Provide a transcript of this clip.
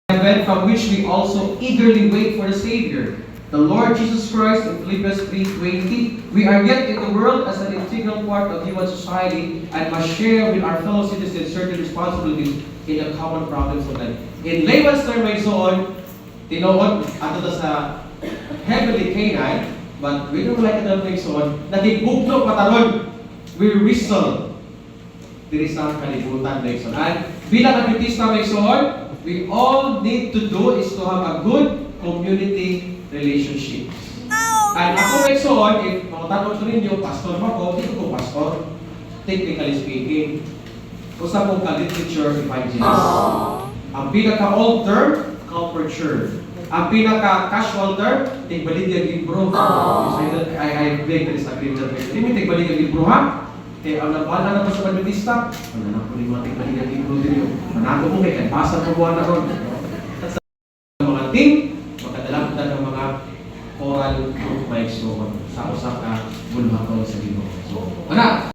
heaven, from which we also eagerly wait for the Savior, the Lord Jesus Christ. In Philippians 3:20, we are yet in the world as an integral part of human society and must share with our fellow citizens certain responsibilities in the common problems of life. In layman's term, may soon, tinood, ato ta sa heavenly Canaan, but we don't like that may soon, nagibugno pataron, we wrestle. Diri sa kalibutan may soon. And bilang Adventista may soon, we all need to do is to have a good community relationships. And ako may soon, if makatanong sa ninyo, pastor ba ko? Hindi ko pastor. Technically speaking. Usa kong ka-literature evangelist. Ang pinaka-old term, culture. Ang pinaka-casual term, tigbaligyan libro. I beg to disagree with that. Hindi tigbaligyan libro, ha? Kaya ang nabala na sa Adventista, ang nanak ko rin mga tigbaligyan libro din yun. Manato mo kaya, basa mo buwan na ron. At sa mga team, makadalang ng mga oral group mics mo sa usak ka bulmakon sa Ginoo. So,